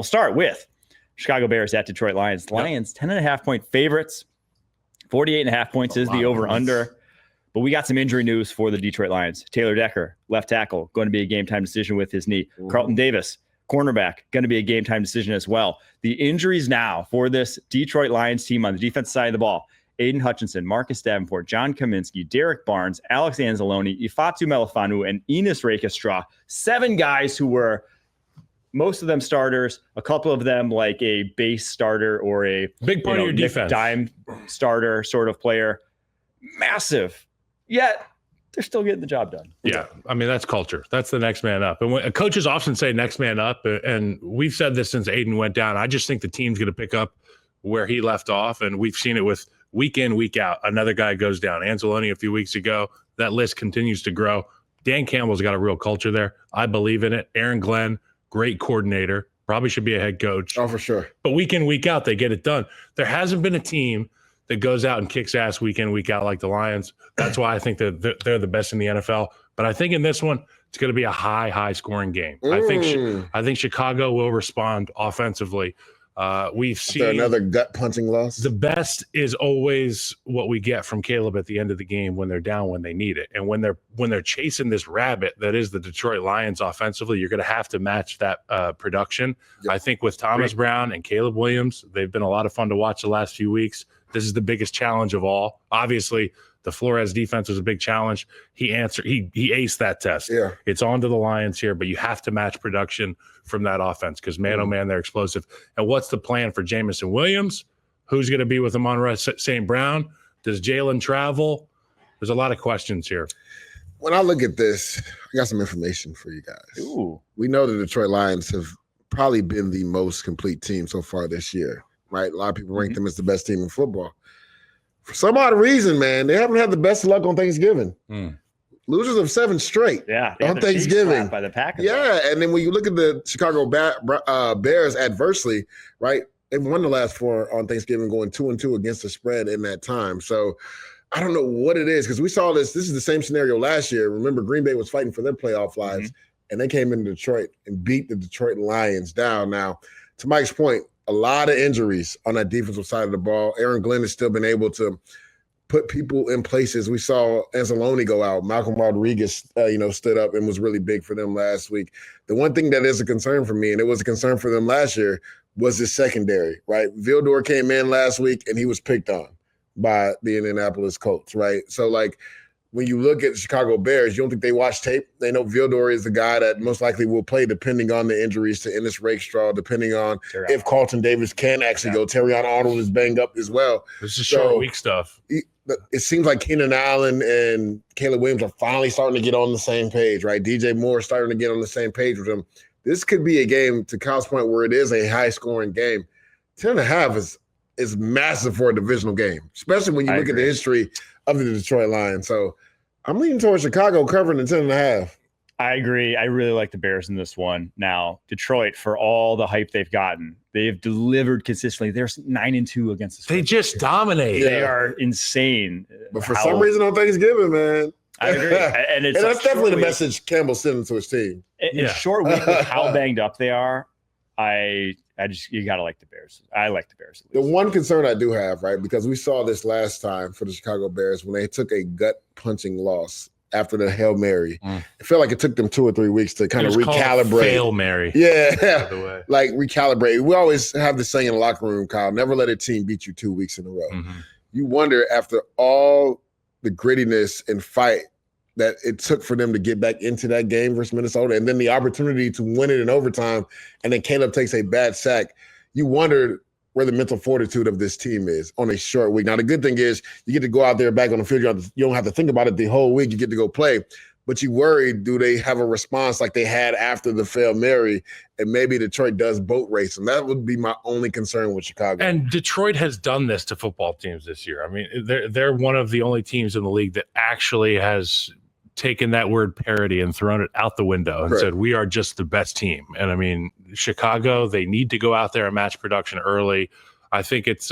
we'll start with Chicago Bears at Detroit Lions. Lions, 10.5-point favorites. 48.5 points is the over-under. But we got some injury news for the Detroit Lions. Taylor Decker, left tackle, going to be a game-time decision with his knee. Carlton Davis, cornerback, going to be a game-time decision as well. The injuries now for this Detroit Lions team on the defensive side of the ball: Aiden Hutchinson, Marcus Davenport, John Kaminsky, Derek Barnes, Alex Anzalone, Ifeatu Melifonwu, and Enos Rakestra. 7 guys who were, most of them starters, a couple of them like a base starter or a big part of your defense, dime starter sort of player. Massive. Yet they're still getting the job done. Yeah. I mean, that's culture. That's the next man up. And when, coaches often say next man up, and we've said this since Aiden went down. I just think the team's going to pick up where he left off, and we've seen it with week in, week out. Another guy goes down. Anzalone a few weeks ago. That list continues to grow. Dan Campbell's got a real culture there. I believe in it. Aaron Glenn, great coordinator. Probably should be a head coach. Oh, for sure. But week in, week out, they get it done. There hasn't been a team that goes out and kicks ass week in, week out like the Lions. That's why I think that they're the best in the NFL. But I think in this one, it's going to be a high scoring game. I think Chicago will respond offensively. We've seen another gut punching loss. The best is always what we get from Caleb at the end of the game when they're down, when they need it. And when they're chasing this rabbit that is the Detroit Lions offensively, you're going to have to match that production. Yep. I think with Thomas Brown and Caleb Williams, they've been a lot of fun to watch the last few weeks. This is the biggest challenge of all. Obviously, the Flores defense was a big challenge. He aced that test. Yeah. It's on to the Lions here, but you have to match production from that offense because, man, oh, man, they're explosive. And what's the plan for Jamison Williams? Who's going to be with Amon-Ra St. Brown? Does Jalen travel? There's a lot of questions here. When I look at this, I got some information for you guys. Ooh. We know the Detroit Lions have probably been the most complete team so far this year, right? A lot of people rank them as the best team in football. For some odd reason, man, they haven't had the best luck on Thanksgiving. Losers of 7 straight on Thanksgiving. By the Packers. Yeah, and then when you look at the Chicago Bears adversely, right, they've won the last 4 on Thanksgiving, going 2-2 against the spread in that time. So I don't know what it is, because we saw this. This is the same scenario last year. Remember, Green Bay was fighting for their playoff lives, and they came into Detroit and beat the Detroit Lions down. Now, to Mike's point, a lot of injuries on that defensive side of the ball. Aaron Glenn has still been able to put people in places. We saw Anzalone go out. Malcolm Rodriguez, stood up and was really big for them last week. The one thing that is a concern for me, and it was a concern for them last year, was his secondary, right? Vildor came in last week, and he was picked on by the Indianapolis Colts, right? So, like, when you look at the Chicago Bears, you don't think they watch tape. They know Vildor is the guy that most likely will play, depending on the injuries to Enos Rakestra, depending on if Carlton Davis can actually go. Terrion Arnold is banged up as well. This is short week stuff. It seems like Keenan Allen and Caleb Williams are finally starting to get on the same page, right? DJ Moore is starting to get on the same page with them. This could be a game, to Kyle's point, where it is a high-scoring game. 10.5 is massive for a divisional game, especially when you look at the history of the Detroit Lions. So I'm leaning towards Chicago covering the 10.5. I agree. I really like the Bears in this one. Now, Detroit, for all the hype they've gotten, they've delivered consistently. They're 9-2 against the spread. They just dominate. They are insane. But for some reason on Thanksgiving, man. I agree. And that's definitely the message Campbell's sending to his team. In a short week with how banged up they are, you got to like the Bears. I like the Bears. The one concern I do have, right, because we saw this last time for the Chicago Bears when they took a gut-punching loss after the Hail Mary. It felt like it took them 2 or 3 weeks to kind of recalibrate. Hail Mary. Yeah, like recalibrate. We always have this saying in the locker room, Kyle, never let a team beat you 2 weeks in a row. You wonder, after all the grittiness and fight that it took for them to get back into that game versus Minnesota, and then the opportunity to win it in overtime, and then Caleb takes a bad sack, you wonder where the mental fortitude of this team is on a short week. Now, the good thing is you get to go out there back on the field. You don't have to think about it the whole week. You get to go play. But you worry, do they have a response like they had after the Hail Mary, and maybe Detroit does boat race? And that would be my only concern with Chicago. And Detroit has done this to football teams this year. I mean, they're one of the only teams in the league that actually has taken that word parity and thrown it out the window and said, we are just the best team. And I mean, Chicago, they need to go out there and match production early. I think it's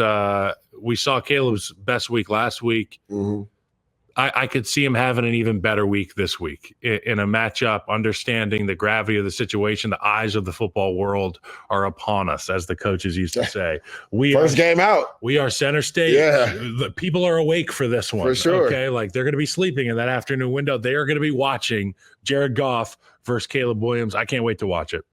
we saw Caleb's best week last week. I could see him having an even better week this week in a matchup, understanding the gravity of the situation. The eyes of the football world are upon us, as the coaches used to say. First game out. We are center stage. Yeah. The people are awake for this one. For sure. Okay, like they're going to be sleeping in that afternoon window. They are going to be watching Jared Goff versus Caleb Williams. I can't wait to watch it.